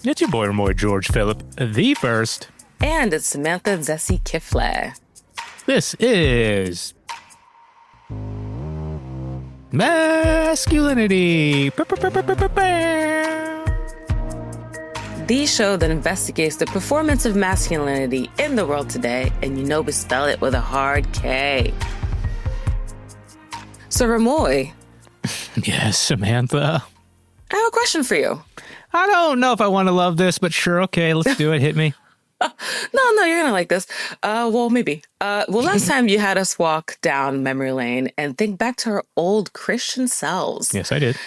It's your boy, Remoy George Phillip, the first. And it's Samantha Zessie Kifle. This is Maskulinity. The show that investigates the performance of masculinity in the world today, and you know we spell it with a hard K. So, Remoy. Yes, Samantha. I have a question for you. I don't know if I want to love this, but sure, okay, let's do it. Hit me. No, you're going to like this. Well, maybe. Last time you had us walk down memory lane and think back to our old Christian selves. Yes, I did.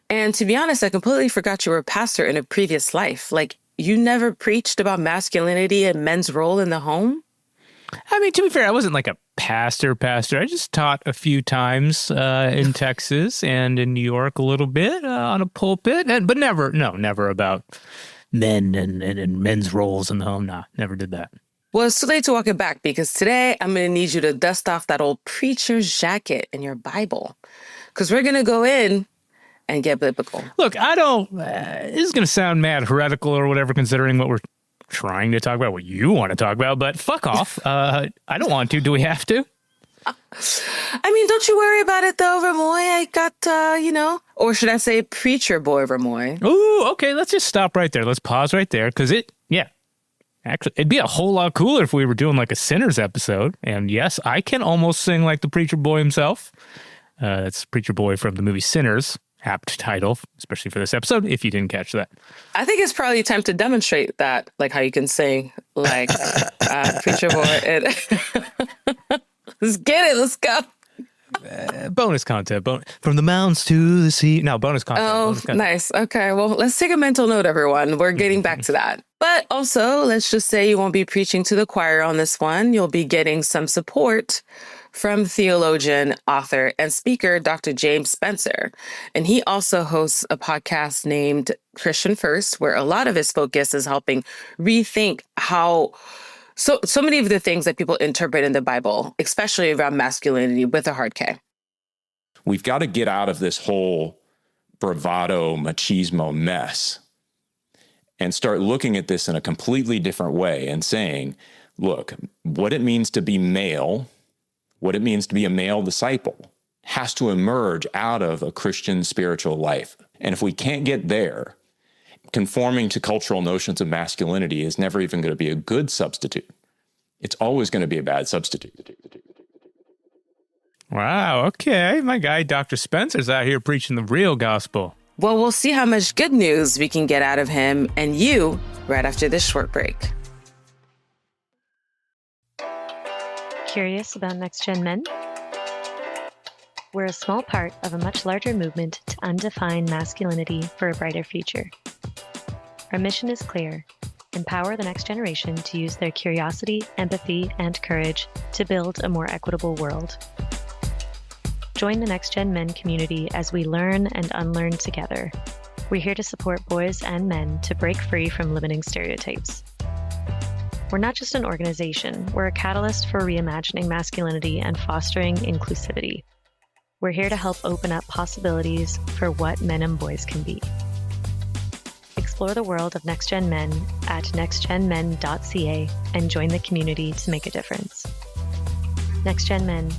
And to be honest, I completely forgot you were a pastor in a previous life. Like, you never preached about masculinity and men's role in the home? I mean, to be fair, I wasn't like a pastor. I just taught a few times in Texas and in New York a little bit on a pulpit, but never about men and men's roles in the home. Nah, never did that. Well, it's too late to walk it back because today I'm going to need you to dust off that old preacher's jacket in your Bible because we're going to go in and get biblical. Look, this is going to sound mad heretical or whatever, considering what we're trying to talk about, what you want to talk about, but fuck off. I don't want to. Do we have to? I mean, don't you worry about it, though, Remoy. I got, or should I say preacher boy Remoy? Ooh, okay, let's just stop right there. Let's pause right there, because actually, it'd be a whole lot cooler if we were doing like a Sinners episode. And yes, I can almost sing like the preacher boy himself. That's Preacher Boy from the movie Sinners. Apt title, especially for this episode, if you didn't catch that. I think it's probably time to demonstrate that, like how you can sing like Preacher Boy. Let's get it. Let's go. Bonus content. From the mountains to the sea. No, bonus content. Bonus content. Nice. Okay, well, let's take a mental note, everyone. We're getting back to that. But also, let's just say you won't be preaching to the choir on this one. You'll be getting some support from theologian, author, and speaker, Dr. James Spencer. And he also hosts a podcast named Christian First, where a lot of his focus is helping rethink how so many of the things that people interpret in the Bible, especially around masculinity with a hard K. We've got to get out of this whole bravado, machismo mess and start looking at this in a completely different way and saying, look, what it means to be male, what it means to be a male disciple has to emerge out of a Christian spiritual life. And if we can't get there, conforming to cultural notions of masculinity is never even going to be a good substitute. It's always going to be a bad substitute. Wow, okay. My guy, Dr. Spencer's out here preaching the real gospel. Well, we'll see how much good news we can get out of him and you right after this short break. Curious about next-gen men? We're a small part of a much larger movement to undefine masculinity for a brighter future. Our mission is clear: empower the next generation to use their curiosity, empathy, and courage to build a more equitable world. Join the Next Gen Men community as we learn and unlearn together. We're here to support boys and men to break free from limiting stereotypes. We're not just an organization, we're a catalyst for reimagining masculinity and fostering inclusivity. We're here to help open up possibilities for what men and boys can be. Explore the world of Next Gen Men at nextgenmen.ca and join the community to make a difference. Next Gen Men,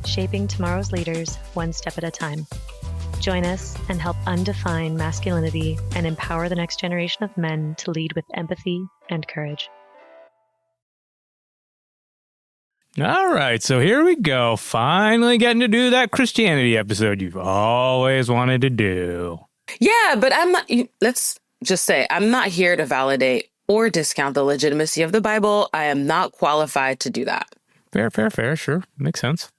shaping tomorrow's leaders one step at a time. Join us and help undefine masculinity and empower the next generation of men to lead with empathy and courage. All right, so here we go. Finally getting to do that Christianity episode you've always wanted to do. Yeah, but let's just say, I'm not here to validate or discount the legitimacy of the Bible. I am not qualified to do that. Fair. Sure. Makes sense.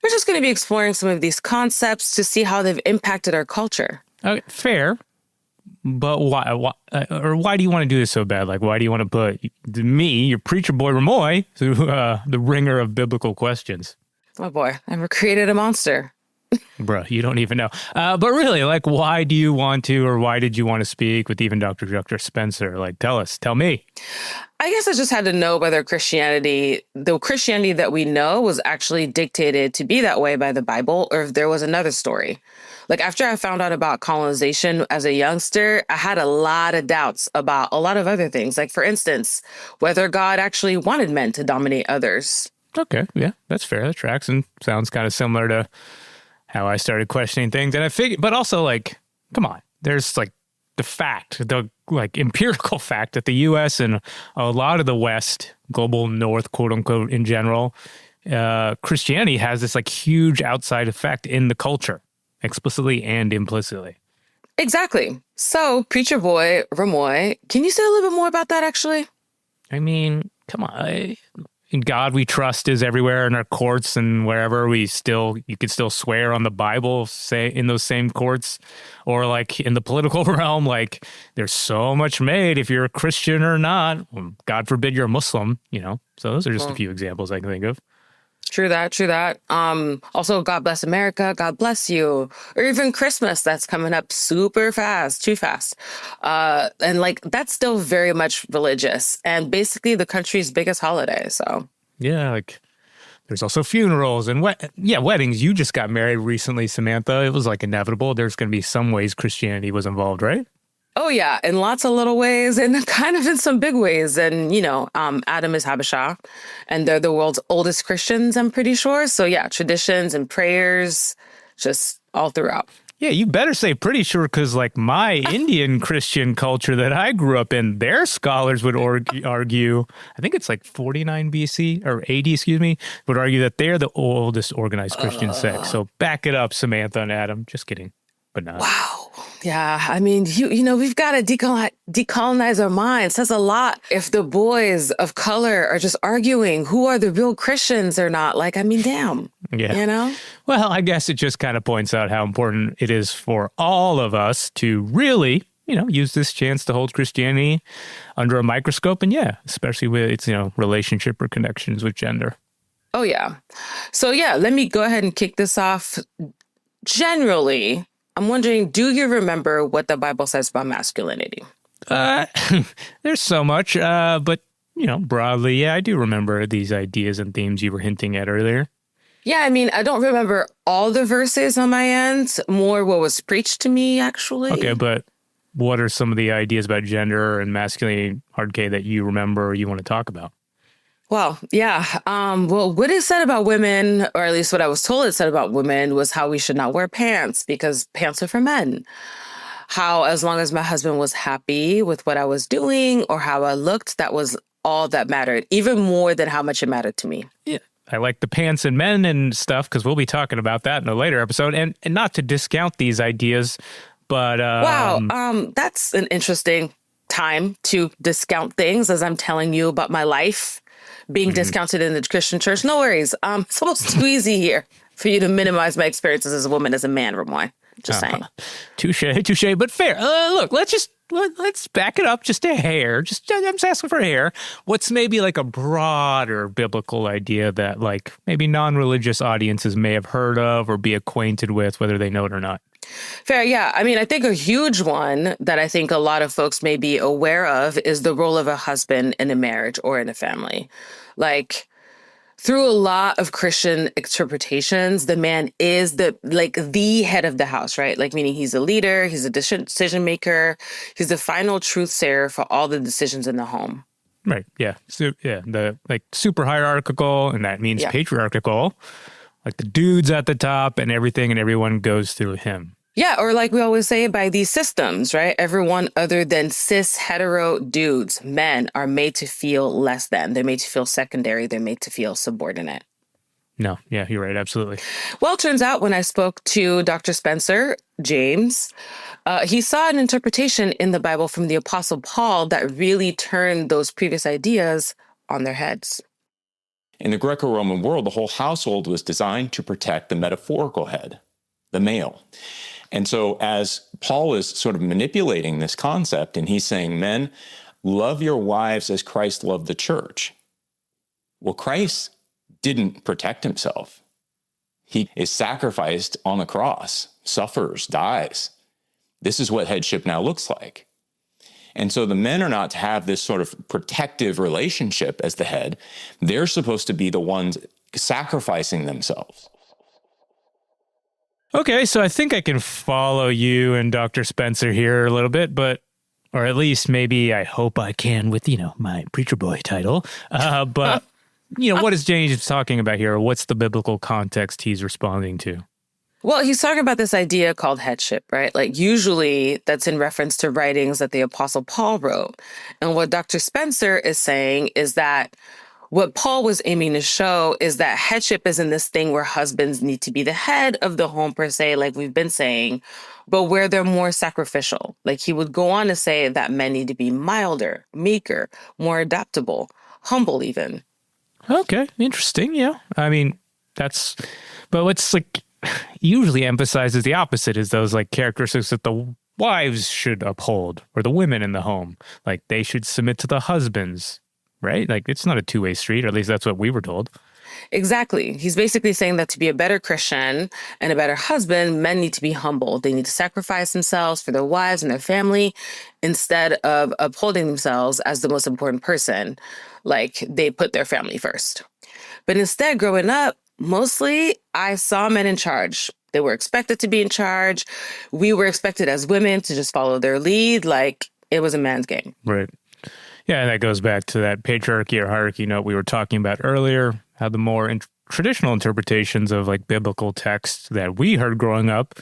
We're just going to be exploring some of these concepts to see how they've impacted our culture. Okay, fair. But why do you want to do this so bad? Like, why do you want to put me, your preacher boy Remoy, through the ringer of biblical questions? Oh boy, I created a monster. Bruh, you don't even know. But really, like, why do you want to, or why did you want to speak with even Dr. Spencer? Like, tell me. I guess I just had to know whether the Christianity that we know was actually dictated to be that way by the Bible, or if there was another story. Like after I found out about colonization as a youngster, I had a lot of doubts about a lot of other things. Like for instance, whether God actually wanted men to dominate others. Okay, yeah, that's fair. That tracks and sounds kind of similar to how I started questioning things. And I figured, but also like, come on, there's like the like empirical fact that the U.S. and a lot of the West, global North, quote unquote, in general, Christianity has this like huge outside effect in the culture, explicitly and implicitly. Exactly. So, preacher boy, Remoy, can you say a little bit more about that actually? I mean, come on. In God we trust is everywhere in our courts and wherever you could still swear on the Bible, say in those same courts, or like in the political realm, like there's so much made if you're a Christian or not. God forbid you're a Muslim, So those are just a few examples I can think of. True that. Also, God bless America, God bless you. Or even Christmas that's coming up super fast, too fast. And like that's still very much religious and basically the country's biggest holiday. So yeah, like there's also funerals and weddings. You just got married recently, Samantha. It was like inevitable. There's going to be some ways Christianity was involved, right? Oh, yeah, in lots of little ways and kind of in some big ways. And, Adam is Habasha and they're the world's oldest Christians, I'm pretty sure. So, yeah, traditions and prayers just all throughout. Yeah, you better say pretty sure because like my Indian Christian culture that I grew up in, their scholars would argue, I think it's like 49 BC or AD, excuse me, would argue that they're the oldest organized Christian sect. So back it up, Samantha and Adam. Just kidding, but not. Wow. Yeah, I mean, we've got to decolonize our minds. That's a lot. If the boys of color are just arguing who are the real Christians or not, like, I mean, damn. Yeah. Well, I guess it just kind of points out how important it is for all of us to really, use this chance to hold Christianity under a microscope. And yeah, especially with its, relationship or connections with gender. Oh, yeah. So, yeah, let me go ahead and kick this off. Generally, I'm wondering, do you remember what the Bible says about masculinity? There's so much, but, broadly, yeah, I do remember these ideas and themes you were hinting at earlier. Yeah, I mean, I don't remember all the verses on my end, more what was preached to me, actually. Okay, but what are some of the ideas about gender and masculinity, hard K, that you remember or you want to talk about? Well, yeah. What is said about women, or at least what I was told it said about women, was how we should not wear pants because pants are for men. How as long as my husband was happy with what I was doing or how I looked, that was all that mattered, even more than how much it mattered to me. Yeah. I like the pants and men and stuff because we'll be talking about that in a later episode. And not to discount these ideas, but... wow, that's an interesting time to discount things as I'm telling you about my life being discounted in the Christian church. No worries. It's almost too easy here for you to minimize my experiences as a woman, as a man, Remoy. Just saying. Touche, but fair. Look, let's back it up just a hair. I'm just asking for a hair. What's maybe like a broader biblical idea that like maybe non-religious audiences may have heard of or be acquainted with, whether they know it or not? Fair, yeah. I mean, I think a huge one that I think a lot of folks may be aware of is the role of a husband in a marriage or in a family. Like, through a lot of Christian interpretations, the man is the head of the house, right? Like, meaning he's a leader, he's a decision maker, he's the final truth sayer for all the decisions in the home. Right. Yeah. So, yeah. The like super hierarchical, and that means patriarchal. Like the dude's at the top and everything and everyone goes through him. Yeah, or like we always say by these systems, right? Everyone other than cis hetero dudes, men, are made to feel less than. They're made to feel secondary. They're made to feel subordinate. No, yeah, you're right. Absolutely. Well, it turns out when I spoke to Dr. Spencer James, he saw an interpretation in the Bible from the Apostle Paul that really turned those previous ideas on their heads. In the Greco-Roman world, the whole household was designed to protect the metaphorical head, the male. And so as Paul is sort of manipulating this concept, and he's saying, men, love your wives as Christ loved the church. Well, Christ didn't protect himself. He is sacrificed on the cross, suffers, dies. This is what headship now looks like. And so the men are not to have this sort of protective relationship as the head. They're supposed to be the ones sacrificing themselves. Okay, so I think I can follow you and Dr. Spencer here a little bit, or at least maybe I hope I can with, my preacher boy title. But, what is James talking about here? What's the biblical context he's responding to? Well, he's talking about this idea called headship, right? Like usually that's in reference to writings that the Apostle Paul wrote. And what Dr. Spencer is saying is that what Paul was aiming to show is that headship isn't this thing where husbands need to be the head of the home per se, like we've been saying, but where they're more sacrificial. Like he would go on to say that men need to be milder, meeker, more adaptable, humble even. Okay, interesting. Yeah. I mean, but what's usually emphasizes the opposite is those characteristics that the wives should uphold, or the women in the home. Like they should submit to the husbands, right? Like it's not a two-way street, or at least that's what we were told. Exactly. He's basically saying that to be a better Christian and a better husband, men need to be humble. They need to sacrifice themselves for their wives and their family instead of upholding themselves as the most important person. Like they put their family first. But instead, growing up, mostly I saw men in charge. They were expected to be in charge. We were expected as women to just follow their lead. Like it was a man's game. Right. Yeah, and that goes back to that patriarchy or hierarchy note we were talking about earlier, how the more traditional interpretations of biblical texts that we heard growing up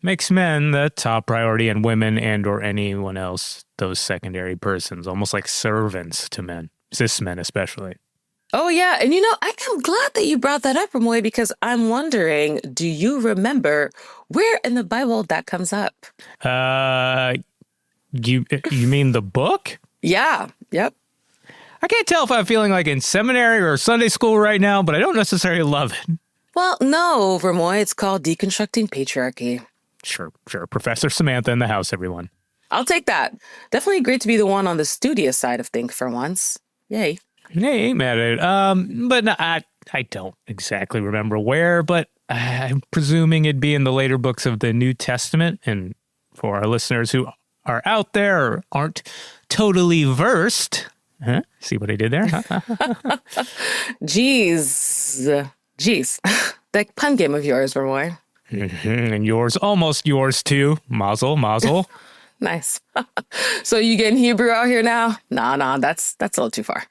makes men the top priority and women and or anyone else those secondary persons, almost like servants to men, cis men especially. Oh, yeah. And I am glad that you brought that up, Remoy, because I'm wondering, do you remember where in the Bible that comes up? You mean the book? Yeah. Yep. I can't tell if I'm feeling like in seminary or Sunday school right now, but I don't necessarily love it. Well, no, Remoy, it's called Deconstructing Patriarchy. Sure. Professor Samantha in the house, everyone. I'll take that. Definitely great to be the one on the studious side of things for once. Yay. Hey, ain't mad at it. But no, I don't exactly remember where, but I'm presuming it'd be in the later books of the New Testament. And for our listeners who are out there or aren't totally versed, see what I did there? Jeez. That pun game of yours, Remoy. And yours, almost yours too. Mazel. Nice. So you getting Hebrew out here now? Nah, that's a little too far.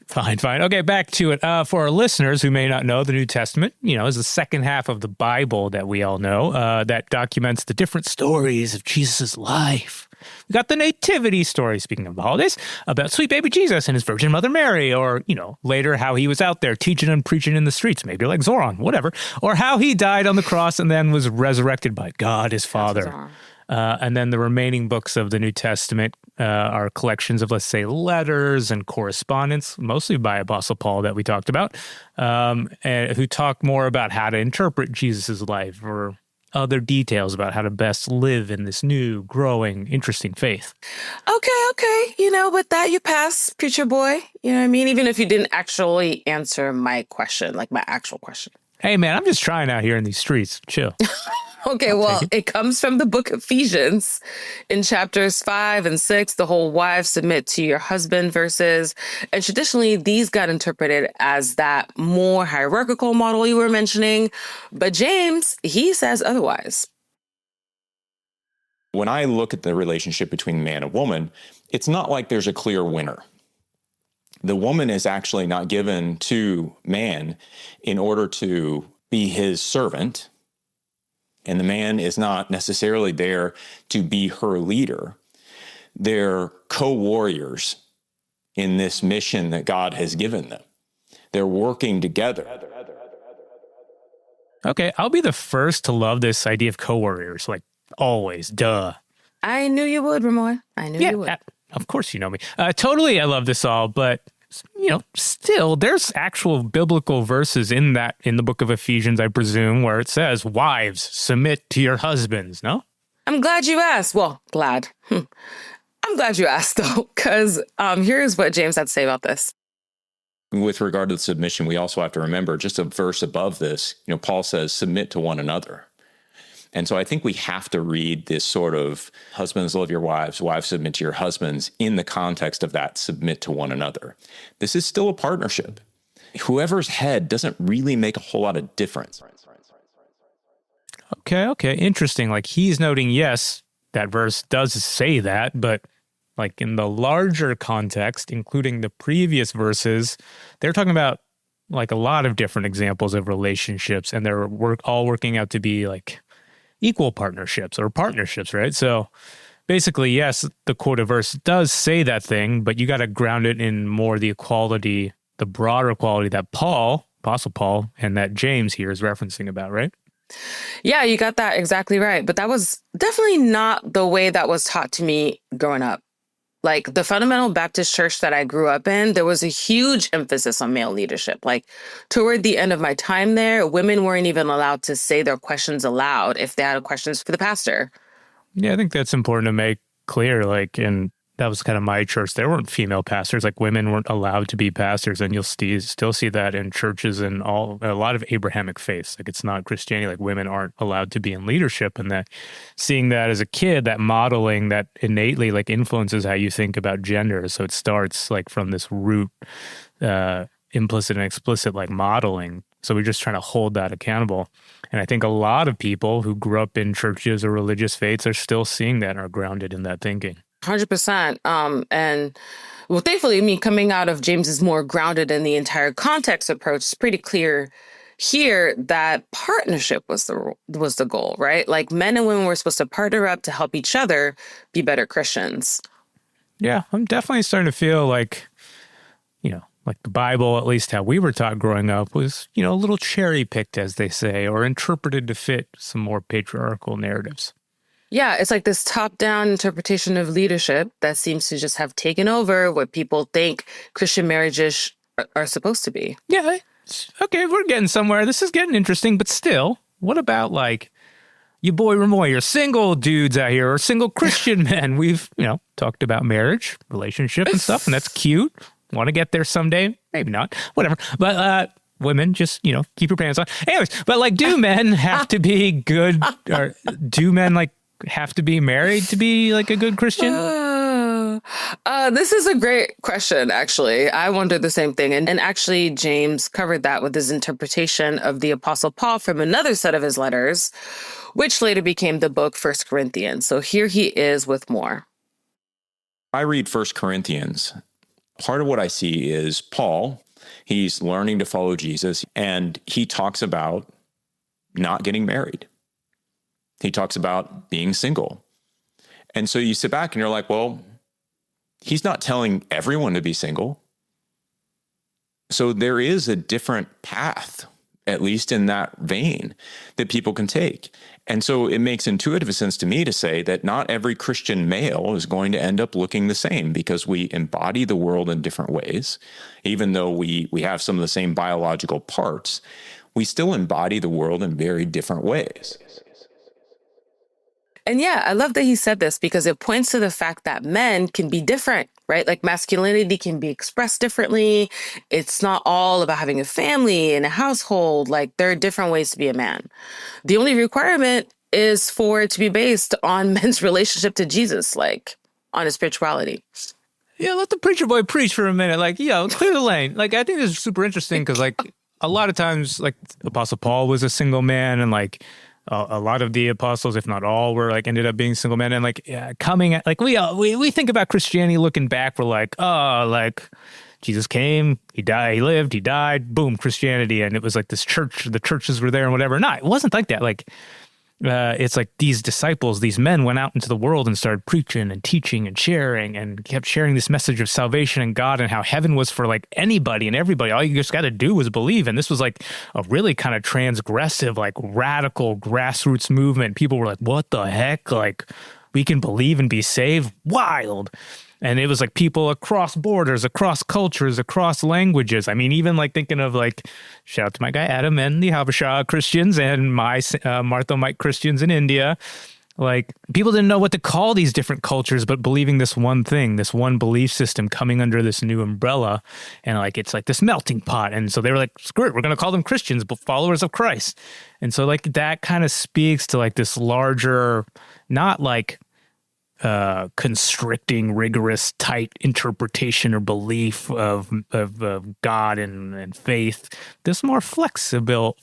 Fine. Okay, back to it. For our listeners who may not know, the New Testament, is the second half of the Bible that we all know that documents the different stories of Jesus' life. We got the nativity story, speaking of the holidays, about sweet baby Jesus and his Virgin Mother Mary, or, later how he was out there teaching and preaching in the streets, maybe like Zoran, whatever, or how he died on the cross and then was resurrected by God, his Father. And then the remaining books of the New Testament are collections of, let's say, letters and correspondence, mostly by Apostle Paul that we talked about, and who talk more about how to interpret Jesus' life or other details about how to best live in this new, growing, interesting faith. Okay. With that, you pass, preacher boy. You know what I mean? Even if you didn't actually answer my question, like my actual question. Hey, man, I'm just trying out here in these streets. Chill. Okay, well, it comes from the book of Ephesians in chapters 5 and 6, the whole wives submit to your husband verses. And traditionally, these got interpreted as that more hierarchical model you were mentioning. But James, he says otherwise. When I look at the relationship between man and woman, it's not like there's a clear winner. The woman is actually not given to man in order to be his servant. And the man is not necessarily there to be her leader. They're co-warriors in this mission that God has given them. They're working together. Okay, I'll be the first to love this idea of co-warriors, like always, duh. I knew you would, Remoy. I knew you would. Of course you know me. Totally, I love this all, but still, there's actual biblical verses in the book of Ephesians, I presume, where it says, wives, submit to your husbands, no? I'm glad you asked. Well, glad. I'm glad you asked, though, because here's what James had to say about this. With regard to the submission, we also have to remember, just a verse above this, Paul says, submit to one another. And so I think we have to read this sort of husbands love your wives, wives submit to your husbands in the context of that submit to one another. This is still a partnership. Whoever's head doesn't really make a whole lot of difference. Okay. Interesting. Like he's noting, yes, that verse does say that, but like in the larger context, including the previous verses, they're talking about like a lot of different examples of relationships, and they're all working out to be like equal partnerships or partnerships, right? So basically, yes, the quoted verse does say that thing, but you got to ground it in more the equality, the broader equality that Apostle Paul, and that James here is referencing about, right? Yeah, you got that exactly right. But that was definitely not the way that was taught to me growing up. Like the fundamental Baptist church that I grew up in, there was a huge emphasis on male leadership. Like toward the end of my time there, women weren't even allowed to say their questions aloud if they had questions for the pastor. Yeah, I think that's important to make clear. Like, and that was kind of my church. There weren't female pastors. Like women weren't allowed to be pastors, and you'll still see that in churches and a lot of Abrahamic faiths. Like it's not Christianity. Like women aren't allowed to be in leadership, and that seeing that as a kid, that modeling that innately like influences how you think about gender. So it starts like from this root, implicit and explicit like modeling. So we're just trying to hold that accountable. And I think a lot of people who grew up in churches or religious faiths are still seeing that and are grounded in that thinking. 100%. And well, thankfully, me coming out of James's more grounded in the entire context approach, it's pretty clear here that partnership was the goal, right? Like men and women were supposed to partner up to help each other be better Christians. Yeah, I'm definitely starting to feel like, like the Bible, at least how we were taught growing up, was, a little cherry picked, as they say, or interpreted to fit some more patriarchal narratives. Yeah, it's like this top-down interpretation of leadership that seems to just have taken over what people think Christian marriages are supposed to be. Yeah, okay, we're getting somewhere. This is getting interesting, but still, what about like you boy Remoy, your single dudes out here, or single Christian men? We've, talked about marriage, relationship and stuff, and that's cute. Want to get there someday? Maybe not. Whatever. But women, just, keep your pants on. Anyways, but like, do men have to be good, or do men like have to be married to be like a good Christian? This is a great question, actually. I wondered the same thing. And actually, James covered that with his interpretation of the Apostle Paul from another set of his letters, which later became the book 1 Corinthians. So here he is with more. I read 1 Corinthians. Part of what I see is Paul, he's learning to follow Jesus, and he talks about not getting married. He talks about being single. And so you sit back and you're like, well, he's not telling everyone to be single. So there is a different path, at least in that vein, that people can take. And so it makes intuitive sense to me to say that not every Christian male is going to end up looking the same, because we embody the world in different ways. Even though we have some of the same biological parts, we still embody the world in very different ways. And yeah, I love that he said this, because it points to the fact that men can be different, right? Like masculinity can be expressed differently. It's not all about having a family and a household. Like there are different ways to be a man. The only requirement is for it to be based on men's relationship to Jesus, like on his spirituality. Yeah, let the preacher boy preach for a minute. Like, clear the lane. Like, I think this is super interesting because, like, a lot of times, like, Apostle Paul was a single man, and like a lot of the apostles, if not all, were like ended up being single men. And like coming at like we think about Christianity looking back, we're like, oh, like Jesus came, he died, he lived, he died, boom, Christianity, and it was like this church, the churches were there and whatever. No, it wasn't like that. Like it's like these disciples, these men went out into the world and started preaching and teaching and sharing and kept sharing this message of salvation and God and how heaven was for like anybody and everybody. All you just got to do was believe. And this was like a really kind of transgressive, like radical grassroots movement. People were like, what the heck? Like we can believe and be saved? Wild. And it was like people across borders, across cultures, across languages. I mean, even like thinking of like, shout out to my guy Adam and the Habesha Christians and my Martha Mike Christians in India. Like people didn't know what to call these different cultures, but believing this one thing, this one belief system coming under this new umbrella. And like, it's like this melting pot. And so they were like, screw it, we're going to call them Christians, but followers of Christ. And so like that kind of speaks to like this larger, not like, constricting, rigorous, tight interpretation or belief of God and faith. This more flexible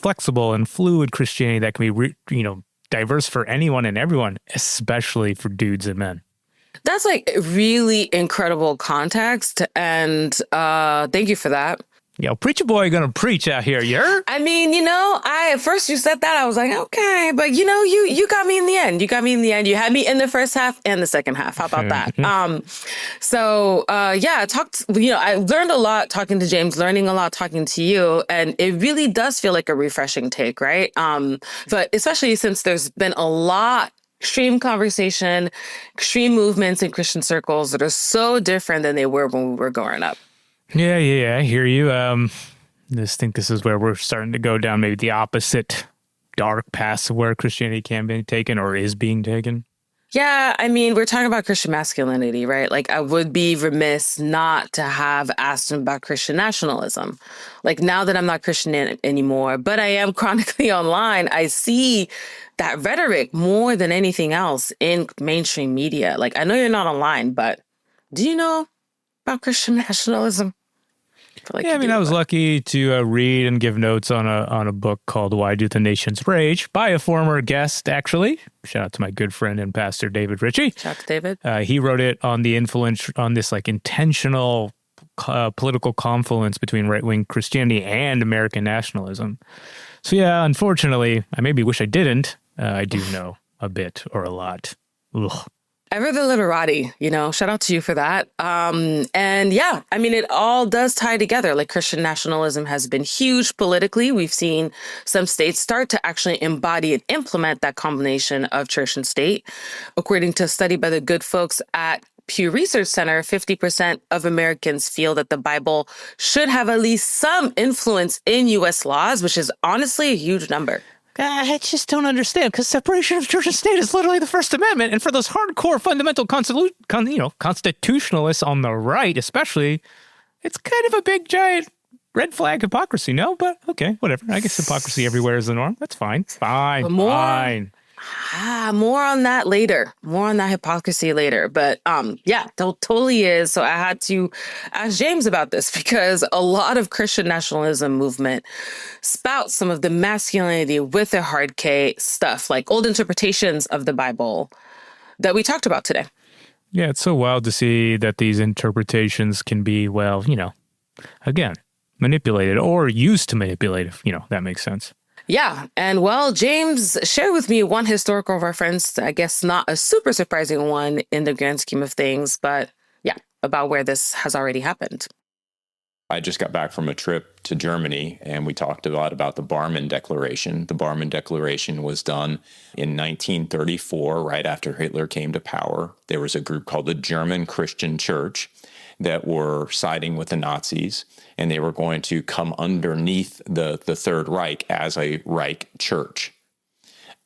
and fluid Christianity that can be, diverse for anyone and everyone, especially for dudes and men. That's like really incredible context. And thank you for that. Yo, preacher boy gonna preach out here, I mean, at first you said that, I was like, okay, but you got me in the end. You got me in the end. You had me in the first half and the second half. How about that? I learned a lot talking to James, learning a lot talking to you, and it really does feel like a refreshing take, right? But especially since there's been a lot extreme conversation, extreme movements in Christian circles that are so different than they were when we were growing up. Yeah, I hear you. Just think this is where we're starting to go down maybe the opposite dark paths of where Christianity can be taken or is being taken. Yeah, I mean, we're talking about Christian masculinity, right? Like, I would be remiss not to have asked him about Christian nationalism. Like, now that I'm not Christian anymore, but I am chronically online, I see that rhetoric more than anything else in mainstream media. Like, I know you're not online, but do you know about Christian nationalism? I was lucky to read and give notes on a book called Why Do the Nations Rage by a former guest, actually. Shout out to my good friend and pastor, David Ritchie. Shout out to David. He wrote it on the influence on this like intentional political confluence between right-wing Christianity and American nationalism. So yeah, unfortunately, I maybe wish I didn't. I do know a bit or a lot. Ugh. Ever the literati, shout out to you for that. And yeah, I mean, it all does tie together. Like, Christian nationalism has been huge politically. We've seen some states start to actually embody and implement that combination of church and state. According to a study by the good folks at Pew Research Center, 50% of Americans feel that the Bible should have at least some influence in U.S. laws, which is honestly a huge number. I just don't understand, because separation of church and state is literally the First Amendment. And for those hardcore fundamental constitutionalists on the right, especially, it's kind of a big, giant red flag hypocrisy, no? But okay, whatever. I guess hypocrisy everywhere is the norm. That's fine. Fine. More on that later. More on that hypocrisy later. But totally is. So I had to ask James about this because a lot of Christian nationalism movement spouts some of the masculinity with a hard K stuff, like old interpretations of the Bible that we talked about today. Yeah, it's so wild to see that these interpretations can be, again, manipulated or used to manipulate, if, that makes sense. Yeah. And James shared with me one historical reference, I guess not a super surprising one in the grand scheme of things, but about where this has already happened. I just got back from a trip to Germany, and we talked a lot about the Barmen Declaration. The Barmen Declaration was done in 1934, right after Hitler came to power. There was a group called the German Christian Church that were siding with the Nazis, and they were going to come underneath the Third Reich as a Reich church.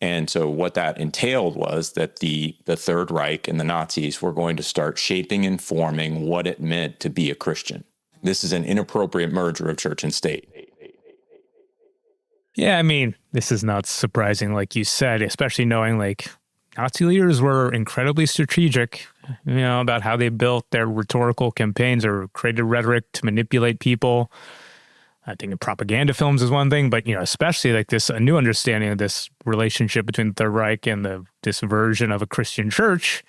And so what that entailed was that the Third Reich and the Nazis were going to start shaping and forming what it meant to be a Christian. This is an inappropriate merger of church and state. Yeah, I mean, this is not surprising, like you said, especially knowing Nazi leaders were incredibly strategic, about how they built their rhetorical campaigns or created rhetoric to manipulate people. I think in propaganda films is one thing, but, especially a new understanding of this relationship between the Third Reich and this version of a Christian church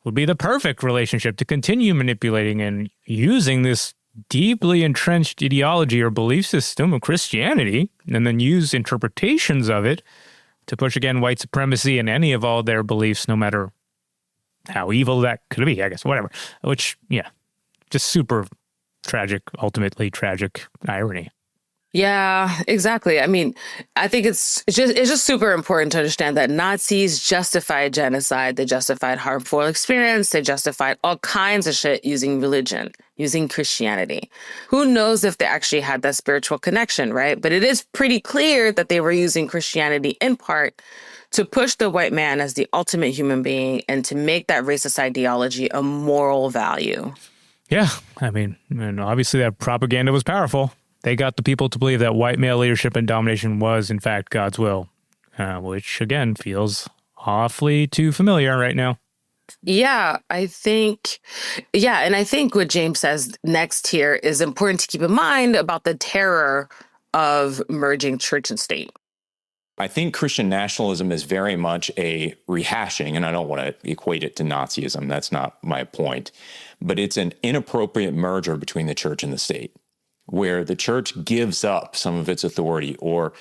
would be the perfect relationship to continue manipulating and using this deeply entrenched ideology or belief system of Christianity, and then use interpretations of it to push, again, white supremacy and any of all their beliefs, no matter how evil that could be, I guess, whatever. Which, just super tragic, ultimately tragic irony. Yeah, exactly. I mean, I think it's just super important to understand that Nazis justified genocide. They justified harmful experience. They justified all kinds of shit using religion, using Christianity. Who knows if they actually had that spiritual connection, right? But it is pretty clear that they were using Christianity in part to push the white man as the ultimate human being and to make that racist ideology a moral value. Yeah, I mean, and obviously that propaganda was powerful. They got the people to believe that white male leadership and domination was, in fact, God's will, which, again, feels awfully too familiar right now. Yeah, I think what James says next here is important to keep in mind about the terror of merging church and state. I think Christian nationalism is very much a rehashing, and I don't want to equate it to Nazism. That's not my point. But it's an inappropriate merger between the church and the state, where the church gives up some of its authority or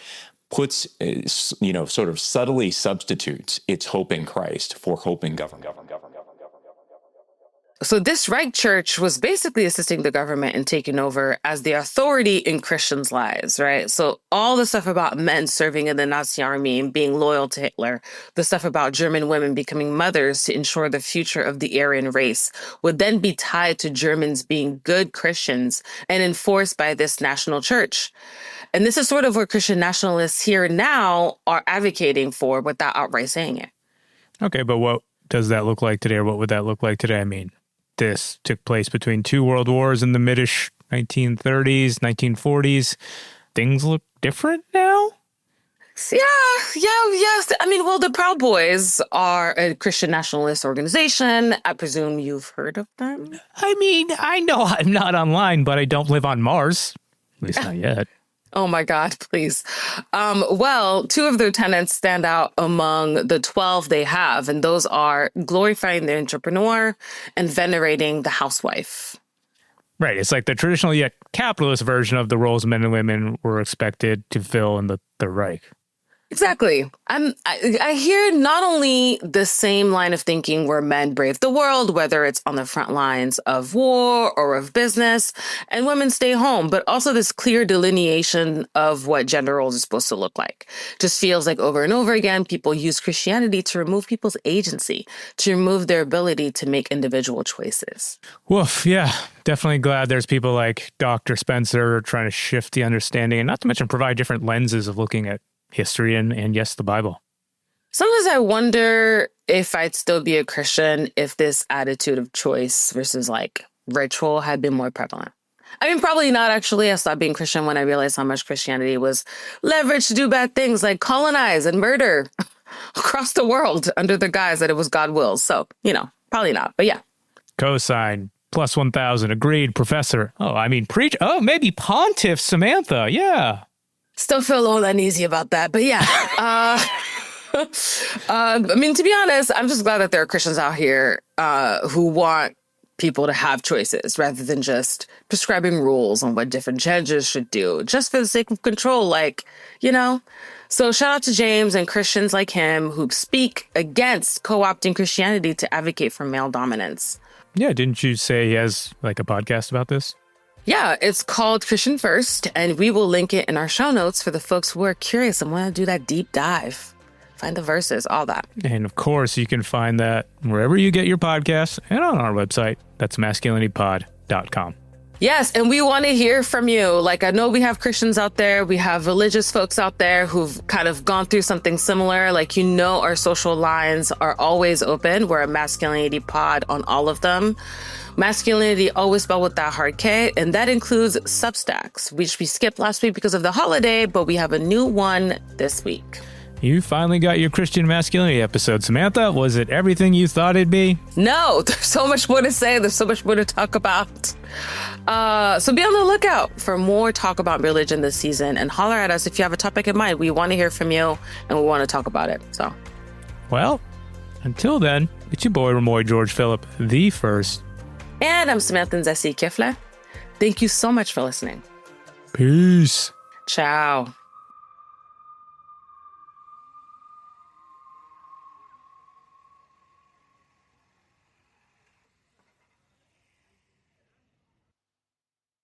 puts, sort of subtly substitutes its hope in Christ for hope in government. So this Reich Church was basically assisting the government in taking over as the authority in Christians' lives, right? So all the stuff about men serving in the Nazi army and being loyal to Hitler, the stuff about German women becoming mothers to ensure the future of the Aryan race would then be tied to Germans being good Christians and enforced by this national church. And this is sort of what Christian nationalists here now are advocating for without outright saying it. Okay, but what does that look like today, or what would that look like today? I mean, this took place between two world wars in the mid-ish 1930s, 1940s. Things look different now? Yes. I mean, well, the Proud Boys are a Christian nationalist organization. I presume you've heard of them? I mean, I know I'm not online, but I don't live on Mars. At least not yet. Oh my God, please. Well, two of their tenets stand out among the 12 they have, and those are glorifying the entrepreneur and venerating the housewife. Right. It's like the traditional yet capitalist version of the roles men and women were expected to fill in the Reich. Exactly. I hear not only the same line of thinking where men brave the world, whether it's on the front lines of war or of business, and women stay home, but also this clear delineation of what gender roles are supposed to look like. Just feels like over and over again, people use Christianity to remove people's agency, to remove their ability to make individual choices. Woof. Yeah. Definitely glad there's people like Dr. Spencer trying to shift the understanding, and not to mention provide different lenses of looking at history and yes, the Bible. Sometimes I wonder if I'd still be a Christian if this attitude of choice versus like ritual had been more prevalent. I mean, probably not actually. I stopped being Christian when I realized how much Christianity was leveraged to do bad things like colonize and murder across the world under the guise that it was God's will. So, probably not. But yeah. Cosign. Plus 1,000. Agreed, professor. Oh, I mean, preach. Oh, maybe pontiff Samantha. Yeah. Still feel a little uneasy about that, but yeah. I mean, to be honest, I'm just glad that there are Christians out here who want people to have choices rather than just prescribing rules on what different genders should do, just for the sake of control, So shout out to James and Christians like him who speak against co-opting Christianity to advocate for male dominance. Yeah, didn't you say he has like a podcast about this? Yeah, it's called Christian First, and we will link it in our show notes for the folks who are curious and want to do that deep dive. Find the verses, all that. And of course, you can find that wherever you get your podcasts and on our website. That's masculinitypod.com. Yes, and we want to hear from you. Like, I know we have Christians out there. We have religious folks out there who've kind of gone through something similar. Like, our social lines are always open. We're a Masculinity Pod on all of them. Masculinity always spelled with that hard K, and that includes Substacks, which we skipped last week because of the holiday, but we have a new one this week. You finally got your Christian masculinity episode, Samantha. Was it everything you thought it'd be? No, there's so much more to say. There's so much more to talk about. So be on the lookout for more talk about religion this season, and holler at us if you have a topic in mind. We want to hear from you, and we want to talk about it. So, well, until then, it's your boy, Remoy George Phillip, the first. And I'm Samantha and Kifle. Thank you so much for listening. Peace. Ciao.